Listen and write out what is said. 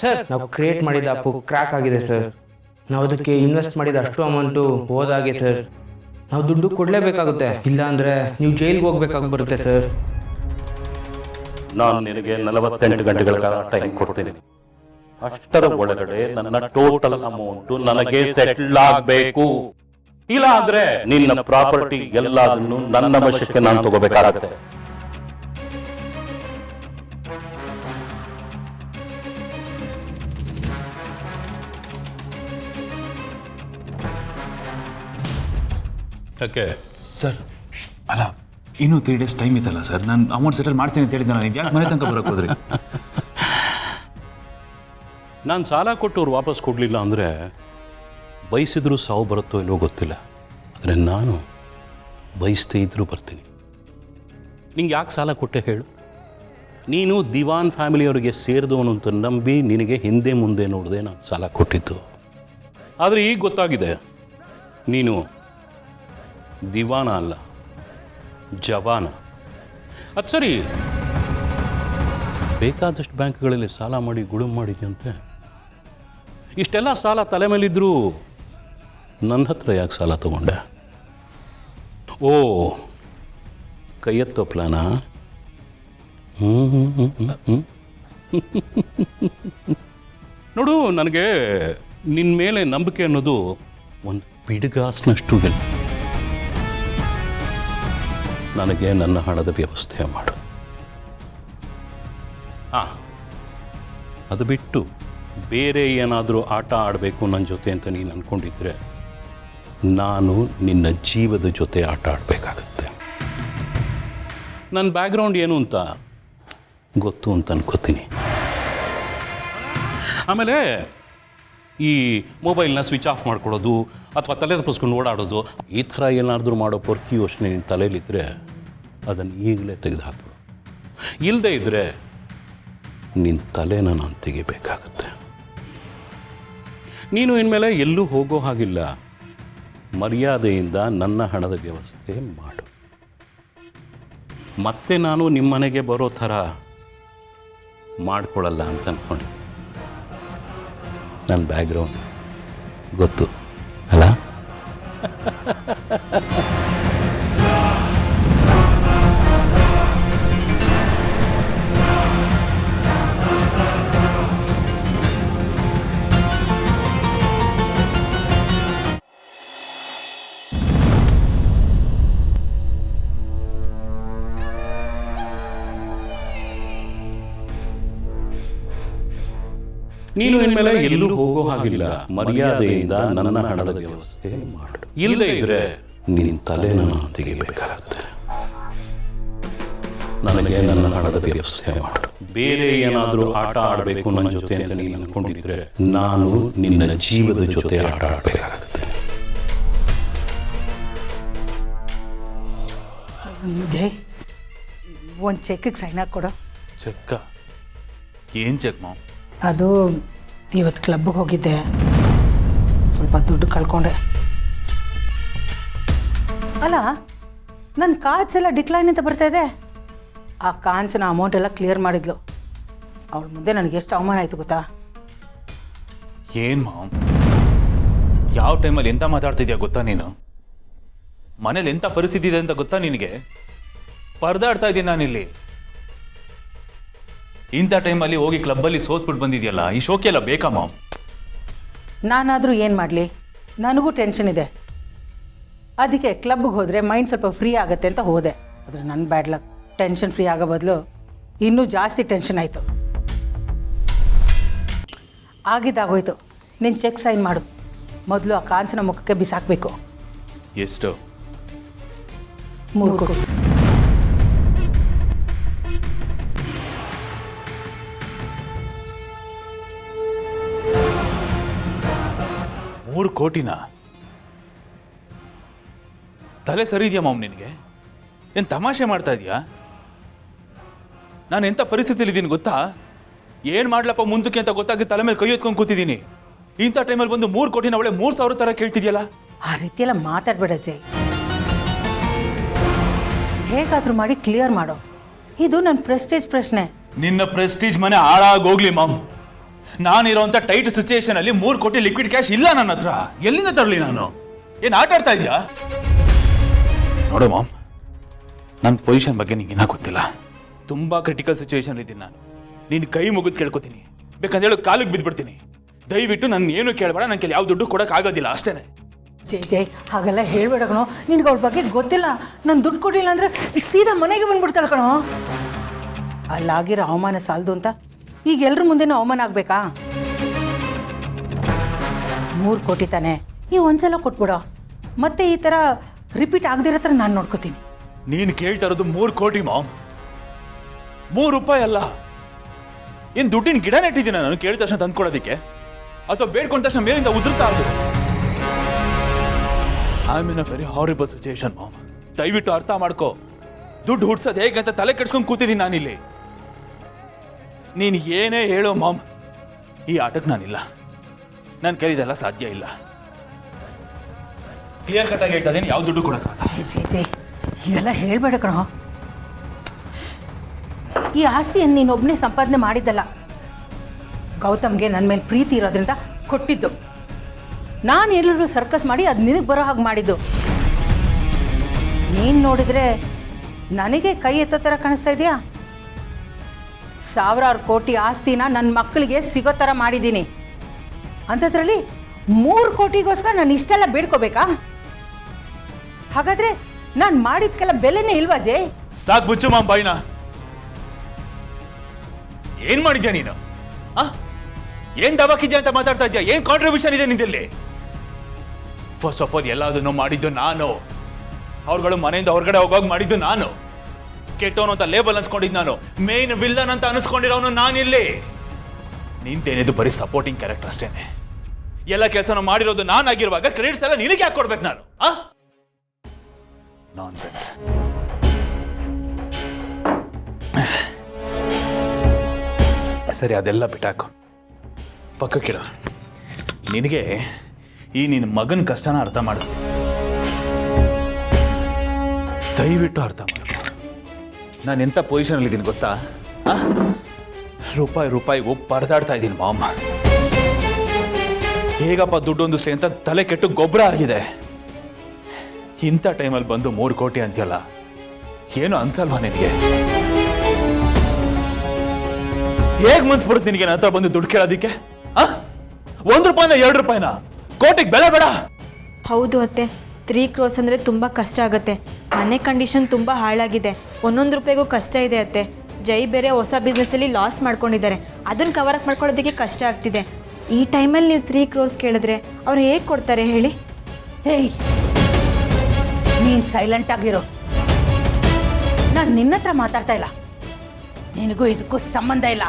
Sir ನಾವು create ಮಾಡಿದ app crack ಆಗಿದೆ ಸರ್. ನಾವು ಅದಕ್ಕೆ ಇನ್ವೆಸ್ಟ್ ಮಾಡಿದ ಅಷ್ಟು ಅಮೌಂಟು ಹೋದಾಗೆ ಸರ್. ನಾವು ದುಡ್ಡು ಕೊಡಲೇಬೇಕಾಗುತ್ತೆ, ಇಲ್ಲಾಂದರೆ ನೀವು ಜೈಲಿಗೆ ಹೋಗ್ಬೇಕಾಗಿ ಬರುತ್ತೆ ಸರ್. ನಾನು ನಿನಗೆ 48 ಗಂಟೆಗಳ ಕಾಲ ಟೈಮ್ ಕೊಡ್ತೀನಿ. ಅಷ್ಟರ ಒಳಗಡೆ ನನ್ನ ಟೋಟಲ್ ಅಮೌಂಟ್ ನನಗೆ ಸೆಟಲ್ ಆಗಬೇಕು. ಇಲ್ಲ ಅಂದ್ರೆ ನಿನ್ನ ಪ್ರಾಪರ್ಟಿ ಎಲ್ಲದನ್ನು ನನ್ನ ವಶಕ್ಕೆ ನಾನು ತಗೋಬೇಕಾಗತ್ತೆ. ಓಕೆ ಸರ್, ಅಲ್ಲ ಇನ್ನೂ 3 days ಟೈಮ್ ಇತ್ತಲ್ಲ ಸರ್, ನಾನು ಅಮೌಂಟ್ ಸೆಟಲ್ ಮಾಡ್ತೀನಿ ಅಂತ ಹೇಳಿದ್ದೆ. ನೀವು ಯಾಕೆ ಮನೆ ತನಕ ಬರೋಕೆ ಹೋದ್ರಿ? ನಾನು ಸಾಲ ಕೊಟ್ಟವ್ರು ವಾಪಸ್ ಕೊಡಲಿಲ್ಲ ಅಂದರೆ ಬಯಸಿದ್ರು ಸಾವು ಬರುತ್ತೋ ಇಲ್ಲವೋ ಗೊತ್ತಿಲ್ಲ. ಆದರೆ ನಾನು ಬಯಸ್ದೇ ಇದ್ರೂ ಬರ್ತೀನಿ. ನಿಂಗೆ ಯಾಕೆ ಸಾಲ ಕೊಟ್ಟೆ ಹೇಳು? ನೀನು ದಿವಾನ್ ಫ್ಯಾಮಿಲಿಯವರಿಗೆ ಸೇರಿದವನು ಅಂತ ನಂಬಿ ನಿನಗೆ ಹಿಂದೆ ಮುಂದೆ ನೋಡದೆ ನಾನು ಸಾಲ ಕೊಟ್ಟಿದ್ದು. ಆದರೆ ಈಗ ಗೊತ್ತಾಗಿದೆ ನೀನು ದಿವಾನ ಅಲ್ಲ, ಜವಾನ. ಅದು ಸರಿ, ಬೇಕಾದಷ್ಟು ಬ್ಯಾಂಕ್ಗಳಲ್ಲಿ ಸಾಲ ಮಾಡಿ ಗುಳುಂ ಮಾಡಿದ್ಯಂತೆ. ಇಷ್ಟೆಲ್ಲ ಸಾಲ ತಲೆ ಮೇಲಿದ್ರೂ ನನ್ನ ಹತ್ರ ಯಾಕೆ ಸಾಲ ತಗೊಂಡೆ? ಓ, ಕೈ ಎತ್ತೋ ಪ್ಲಾನಾ? ನೋಡು, ನನಗೆ ನಿನ್ನ ಮೇಲೆ ನಂಬಿಕೆ ಅನ್ನೋದು ಒಂದು ಪಿಡುಗಾಸ್ನಷ್ಟು ಇಲ್ಲ. ನನಗೆ ನನ್ನ ಹಣದ ವ್ಯವಸ್ಥೆ ಮಾಡು. ಅದು ಬಿಟ್ಟು ಬೇರೆ ಏನಾದರೂ ಆಟ ಆಡಬೇಕು ನನ್ನ ಜೊತೆ ಅಂತ ನೀನು ಅಂದ್ಕೊಂಡಿದ್ರೆ ನಾನು ನಿನ್ನ ಜೀವದ ಜೊತೆ ಆಟ ಆಡಬೇಕಾಗತ್ತೆ. ನನ್ನ ಬ್ಯಾಕ್ಗ್ರೌಂಡ್ ಏನು ಅಂತ ಗೊತ್ತು ಅಂತ ಅನ್ಕೋತೀನಿ. ಆಮೇಲೆ ಈ ಮೊಬೈಲ್ನ ಸ್ವಿಚ್ ಆಫ್ ಮಾಡ್ಕೊಳ್ಳೋದು ಅಥವಾ ತಲೆ ತಪ್ಪಿಸ್ಕೊಂಡು ಓಡಾಡೋದು, ಈ ಥರ ಏನಾದರೂ ಮಾಡೋ ಪೊರ್ಕಿ ಯೋಚನೆ ನಿನ್ನ ತಲೆಯಲ್ಲಿದ್ದರೆ ಅದನ್ನು ಈಗಲೇ ತೆಗೆದು ಹಾಕ್ಬಿಡು. ಇಲ್ಲದೇ ಇದ್ದರೆ ನಿನ್ನ ತಲೆನ ನಾನು ತೆಗಿಬೇಕಾಗತ್ತೆ. ನೀನು ಇನ್ಮೇಲೆ ಎಲ್ಲೂ ಹೋಗೋ ಹಾಗಿಲ್ಲ. ಮರ್ಯಾದೆಯಿಂದ ನನ್ನ ಹಣದ ವ್ಯವಸ್ಥೆ ಮಾಡು. ಮತ್ತೆ ನಾನು ನಿಮ್ಮನೆಗೆ ಬರೋ ಥರ ಮಾಡ್ಕೊಳ್ಳಲ್ಲ ಅಂತ ಅಂದ್ಕೊಂಡಿದ್ದೆ. ನನ್ನ ಬ್ಯಾಕ್ಗ್ರೌಂಡ್ ಗೊತ್ತು ಅಲ್ಲ? ನೀನು ಇನ್ಮೇಲೆ ಎಲ್ಲೂ ಹೋಗೋ ಹಾಗಿಲ್ಲ. ಮರ್ಯಾದೆಯಿಂದ ನನ್ನ ಹಣದ ವ್ಯವಸ್ಥೆ ಮಾಡು. ಇಲ್ಲದೇ ಇದ್ರೆ ನಿನ್ನ ತಲೆನ ನಾನು ತೆಗಿಬೇಕಾಗತ್ತೆ. ನನಗೆ ನನ್ನ ಹಣದ ವ್ಯವಸ್ಥೆ ಮಾಡು. ಬೇರೆ ಏನಾದರೂ ಆಟ ಆಡಬೇಕು ನನ್ನ ಜೊತೆ ಅಂತ ನೀನು ಅನ್ಕೊಂಡಿದ್ರೆ ನಾನು ನಿನ್ನ ಜೀವದ ಜೊತೆ ಆಟ ಆಡಬೇಕಾಗತ್ತೆ. ಜೈ, ಒಂದು ಚೆಕ್ಗೆ ಸೈನ್ ಹಾಕ್ಕೊಡು. ಚೆಕ್ಕ? ಏನು ಚೆಕ್ ಮಾಮ್? ಅದು ಇವತ್ತು ಕ್ಲಬ್ಗೆ ಹೋಗಿದ್ದೆ, ಸ್ವಲ್ಪ ದುಡ್ಡು ಕಳ್ಕೊಂಡೆ. ಅಲ್ಲ, ನನ್ನ ಕಾರ್ಡ್ಸ್ ಎಲ್ಲ ಡಿಕ್ಲೈನ್ ಅಂತ ಬರ್ತಾ ಇದೆ. ಆ ಕಾನ್ಸನ ಅಮೌಂಟ್ ಎಲ್ಲ ಕ್ಲಿಯರ್ ಮಾಡಿದ್ಲು. ಅವಳ ಮುಂದೆ ನನಗೆ ಎಷ್ಟು ಅವಮಾನ ಆಯಿತು ಗೊತ್ತಾ? ಏನು ಮಾಮ್, ಯಾವ ಟೈಮಲ್ಲಿ ಎಂತ ಮಾತಾಡ್ತಿದ್ಯಾ ಗೊತ್ತಾ ನೀನು? ಮನೇಲಿ ಎಂಥ ಪರಿಸ್ಥಿತಿ ಇದೆ ಅಂತ ಗೊತ್ತಾ ನಿನಗೆ? ಪರದಾಡ್ತಾ ಇದ್ದೀನಿ ನಾನಿಲ್ಲಿ. ಇಂಥ ಟೈಮಲ್ಲಿ ಹೋಗಿ ಕ್ಲಬ್ಬಲ್ಲಿ ಸೋತ್ಬಿಟ್ಟು ಬಂದಿದೆಯಲ್ಲ, ಈ ಶೋಕಿ ಎಲ್ಲ ಬೇಕಾ ಮಾಮ್? ನಾನಾದರೂ ಏನು ಮಾಡಲಿ, ನನಗೂ ಟೆನ್ಷನ್ ಇದೆ. ಅದಕ್ಕೆ ಕ್ಲಬ್ಗೆ ಹೋದರೆ ಮೈಂಡ್ ಸ್ವಲ್ಪ ಫ್ರೀ ಆಗುತ್ತೆ ಅಂತ ಹೋದೆ. ಆದರೆ ನನ್ನ ಬ್ಯಾಡ್ ಲಕ್, ಟೆನ್ಷನ್ ಫ್ರೀ ಆಗೋ ಬದಲು ಇನ್ನೂ ಜಾಸ್ತಿ ಟೆನ್ಷನ್ ಆಯಿತು. ಆಗಿದ್ದಾಗೋಯ್ತು. ನೀನು ಚೆಕ್ ಸೈನ್ ಮಾಡು. ಮೊದಲು ಆ ಕಾಂಚನ ಮುಖಕ್ಕೆ ಬಿಸಾಕಬೇಕು. ಎಷ್ಟು? 3 ಕೋಟಿ. $3 ಕೋಟಿನಾ? ತಲೆ ಸರಿ ಇದೆಯಾ ಮಾಮ್ ನಿನಗೆ? ಏನು ತಮಾಷೆ ಮಾಡ್ತಾ ಇದೆಯಾ? ನಾನು ಎಂಥ ಪರಿಸ್ಥಿತಿಲಿದ್ದೀನಿ ಗೊತ್ತಾ? ಏನು ಮಾಡ್ಲಪ್ಪ ಮುಂದಕ್ಕೆ ಅಂತ ಗೊತ್ತಾಗಿ ತಲೆ ಮೇಲೆ ಕೈ ಎತ್ಕೊಂಡು ಕೂತಿದ್ದೀನಿ. ಇಂಥ ಟೈಮಲ್ಲಿ ಬಂದು 3 ಕೋಟಿನ ಅವಳೆ 3,000 ಥರ ಕೇಳ್ತಿದ್ಯಲ್ಲ. ಆ ರೀತಿಯೆಲ್ಲ ಮಾತಾಡಬೇಡ ಜೈ. ಹೇಗಾದರೂ ಮಾಡಿ ಕ್ಲಿಯರ್ ಮಾಡೋ. ಇದು ನನ್ನ ಪ್ರೆಸ್ಟೇಜ್ ಪ್ರಶ್ನೆ. ನಿನ್ನ ಪ್ರೆಸ್ಟೀಜ್ ಮನೆ ಹಾಳಾಗೋಗ್ಲಿ ಮಾಮ್. ನಾನಿರೋಂಥ ಟೈಟ್ ಸಿಚುಯೇಷನ್ ಅಲ್ಲಿ 3 ಕೋಟಿ ಲಿಕ್ವಿಡ್ ಕ್ಯಾಶ್ ಇಲ್ಲ ನನ್ನ ಹತ್ರ. ಎಲ್ಲಿಂದ ತರಲಿ ನಾನು? ಏನು ಆಟ ಆಡ್ತಾ ಇದೆಯಾ? ನೋಡು ಮಾಮ್, ನನ್ನ ಪೊಸಿಷನ್ ಬಗ್ಗೆ ನಿಂಗೆ ಇನ್ನೂ ಗೊತ್ತಿಲ್ಲ. ತುಂಬಾ ಕ್ರಿಟಿಕಲ್ ಸಿಚುಯೇಷನ್ ಇದ್ದೀನಿ ನಾನು. ನೀನು ಕೈ ಮುಗಿದು ಕೇಳ್ಕೊತೀನಿ, ಬೇಕಂತ ಹೇಳಿ ಕಾಲಿಗೆ ಬಿದ್ದುಬಿಡ್ತೀನಿ. ದಯವಿಟ್ಟು ನನ್ನ ಏನು ಕೇಳಬೇಡ, ನನ್ನ ಯಾವ ದುಡ್ಡು ಕೊಡೋಕ್ಕಾಗೋದಿಲ್ಲ ಅಷ್ಟೇನೆ. ಜೈ ಹಾಗೆಲ್ಲ ಹೇಳ್ಬೇಡ ಕಣೋ. ನಿನ್ಗೆ ಅವ್ಳ ಬಗ್ಗೆ ಗೊತ್ತಿಲ್ಲ. ನಾನು ದುಡ್ಡು ಕೊಡಲಿಲ್ಲ ಅಂದರೆ ಸೀದಾ ಮನೆಗೆ ಬಂದ್ಬಿಡ್ತಾಳೆ ಕಣೋ. ಅಲ್ಲಾಗಿರೋ ಅವಮಾನ ಸಾಲದು ಅಂತ ಈಗ ಎಲ್ರ ಮುಂದೆನೂ ಅವಮಾನ ಆಗಬೇಕಾ? 3 ಕೋಟಿ ತಾನೆ, ಈ ಒಂದ್ಸಲ ಕೊಟ್ಬಿಡೋ. ಮತ್ತೆ ಈ ಥರ ರಿಪೀಟ್ ಆಗದಿರೋ ಥರ ನಾನು ನೋಡ್ಕೋತೀನಿ. ನೀನು ಕೇಳ್ತಾ ಇರೋದು 3 ಕೋಟಿ ಮಾಮ್, 3 ರೂಪಾಯಿ ಅಲ್ಲ. ಏನು ದುಡ್ಡಿನ ಗಿಡ ನೆಟ್ಟಿದ್ದೀನ ನಾನು ಕೇಳಿದ ತಕ್ಷಣ ತಂದ್ಕೊಡೋದಕ್ಕೆ, ಅಥವಾ ಬೇಡ್ಕೊಂಡ ತಕ್ಷಣ ಮೇಲಿಂದ ಉದುರ್ತಾ ಅದು? I am in a very horrible situation ma'am. ದಯವಿಟ್ಟು ಅರ್ಥ ಮಾಡ್ಕೋ. ದುಡ್ಡು ಹುಡ್ಸೋದು ಹೇಗಂತ ತಲೆ ಕೆಡ್ಸ್ಕೊಂಡು ಕೂತಿದ್ದೀನಿ ನಾನಿಲ್ಲಿ. ನೀನು ಏನೇ ಹೇಳೋ ಮಾಮ್, ಈ ಆಟಕ್ಕೆ ನಾನಿಲ್ಲ. ನನ್ನ ಕೈದೆಲ್ಲ ಸಾಧ್ಯ ಇಲ್ಲ. ಕ್ಲಿಯರ್ ಕಟ್ ಆಗಿ ಹೇಳ್ತಾ ಇದ್ದೀನಿ, ಯಾವ ದುಡ್ಡು ಕೊಡೋಕ್ಕಾಗಲ್ಲ. ಜೈ ಹೀಗೆಲ್ಲ ಹೇಳ್ಬೇಡ ಕಣೋ. ಈ ಆಸ್ತಿಯನ್ನು ನೀನೊಬ್ಬನೇ ಸಂಪಾದನೆ ಮಾಡಿದ್ದಲ್ಲ, ಗೌತಮ್ಗೆ ನನ್ನ ಮೇಲೆ ಪ್ರೀತಿ ಇರೋದ್ರಿಂದ ಕೊಟ್ಟಿದ್ದು. ನಾನು ಎಲ್ಲರೂ ಸರ್ಕಸ್ ಮಾಡಿ ಅದು ನಿನಗೆ ಬರೋ ಹಾಗೆ ಮಾಡಿದ್ದು. ನೀನು ನೋಡಿದರೆ ನನಗೆ ಕೈ ಎತ್ತೋ ಥರ ಕಾಣಿಸ್ತಾ ಇದೆಯಾ? 1000 ಕೋಟಿ ಆಸ್ತಿನ ನನ್ನ ಮಕ್ಕಳಿಗೆ ಸಿಗೋ ಥರ ಮಾಡಿದ್ದೀನಿ. ಅಂಥದ್ರಲ್ಲಿ 3 ಕೋಟಿಗೋಸ್ಕರ ನಾನು ಇಷ್ಟೆಲ್ಲ ಬೇಡ್ಕೋಬೇಕಾ? ಹಾಗಾದರೆ ನಾನು ಮಾಡಿದ್ಕೆಲ್ಲ ಬೆಲೆನೇ ಇಲ್ವಾ ಜೈ? ಸಾಕು ಬುಚ್ಚು ಮಾಮ್ ಬಾಯ್ನ. ಏನ್ ಮಾಡಿದ್ಯಾ ನೀನು? ಏನ್ ದಬಾಕಿದ್ಯಾ ಅಂತ ಮಾತಾಡ್ತಾ ಇದ್ಯಾ? ಏನ್ ಕಾಂಟ್ರಿಬ್ಯೂಷನ್ ಇದೆ ನಿಂದಲ್ಲಿ? ಫಸ್ಟ್ ಆಫ್ ಆಲ್ ಎಲ್ಲದನ್ನು ಮಾಡಿದ್ದು ನಾನು. ಅವ್ರುಗಳು ಮನೆಯಿಂದ ಹೊರಗಡೆ ಹೋಗೋಗಿ ಮಾಡಿದ್ದು ನಾನು. ಕೆಟ್ಟವನು ಅಂತ ಲೇಬಲ್ ಅನ್ಸ್ಕೊಂಡಿದ್ದು ನಾನು. ಮೇನ್ ವಿಲ್ಲನ್ ಅಂತ ಅನ್ಸ್ಕೊಂಡಿರೋನು ನಾನಿಲ್ಲಿ. ನಿಂತೇನಿದು ಬರೀ ಸಪೋರ್ಟಿಂಗ್ ಕ್ಯಾರೆಕ್ಟರ್ ಅಷ್ಟೇನೆ. ಎಲ್ಲ ಕೆಲಸನ ಮಾಡಿರೋದು ನಾನಾಗಿರುವಾಗ ಕ್ರೆಡಿಟ್ಸ್ ಎಲ್ಲ ನಿನಗೆ ಯಾಕೆ ಕೊಡ್ಬೇಕು ನಾನು? ನಾನ್ಸೆನ್ಸ್. ಸರಿ, ಅದೆಲ್ಲ ಬಿಟ್ಟಾಕು, ಪಕ್ಕಕ್ಕಿಡ. ನಿನಗೆ ಈ ನಿನ್ನ ಮಗನ ಕಷ್ಟನ ಅರ್ಥ ಮಾಡಿಸ್ತೀನಿ. ದಯವಿಟ್ಟು ಅರ್ಥ ಮಾಡ್ಕೊ. ನಾನು ಎಂಥ ಪೊಸಿಷನಲ್ಲಿ ಇದ್ದೀನಿ ಗೊತ್ತಾ? ರೂಪಾಯಿಗೂ ಪರದಾಡ್ತಾ ಇದ್ದೀನಿ ಮಾಮ. ಹೇಗಪ್ಪ ದುಡ್ಡು ಹೊಂದಿಸ್ಲಿ ಅಂತ ತಲೆ ಕೆಟ್ಟು ಗೊಬ್ಬರ ಆಗಿದೆ. ಇಂಥ ಟೈಮಲ್ಲಿ ಬಂದು 3 ಕೋಟಿ ಅಂತೀಯಲ್ಲ, ಏನು ಅನ್ಸಲ್ವಾ ನಿನಗೆ? ಹೇಗೆ ಮನ್ಸ್ಬಿಡುತ್ತೆ ನಿನಗೆ ನನ್ನ ಹತ್ರ ಬಂದು ದುಡ್ಡು ಕೇಳೋದಿಕ್ಕೆ? 1 ರೂಪಾಯಿನ 2 ರೂಪಾಯಿನ? ಕೋಟಿಗೆ ಬೆಲೆ ಬೇಡ? ಹೌದು ಅತ್ತೆ, 3 crores ಅಂದರೆ ತುಂಬ ಕಷ್ಟ ಆಗುತ್ತೆ. ಮನೆ ಕಂಡೀಷನ್ ತುಂಬ ಹಾಳಾಗಿದೆ. 1 ರೂಪಾಯಿಗೂ ಕಷ್ಟ ಇದೆ ಅತ್ತೆ. ಜೈ ಬೇರೆ ಹೊಸ ಬಿಸ್ನೆಸ್ಸಲ್ಲಿ ಲಾಸ್ ಮಾಡ್ಕೊಂಡಿದ್ದಾರೆ. ಅದನ್ನು ಕವರ್ ಅಪ್ ಮಾಡ್ಕೊಳ್ಳೋದಕ್ಕೆ ಕಷ್ಟ ಆಗ್ತಿದೆ. ಈ ಟೈಮಲ್ಲಿ ನೀವು 3 crores ಕೇಳಿದ್ರೆ ಅವ್ರು ಹೇಗೆ ಕೊಡ್ತಾರೆ ಹೇಳಿ? ಏಯ್, ನೀನು ಸೈಲೆಂಟ್ ಆಗಿರೋ. ನಾನು ನಿನ್ನ ಹತ್ರ ಮಾತಾಡ್ತಾ ಇಲ್ಲ. ನಿನಗೂ ಇದಕ್ಕೂ ಸಂಬಂಧ ಇಲ್ಲ.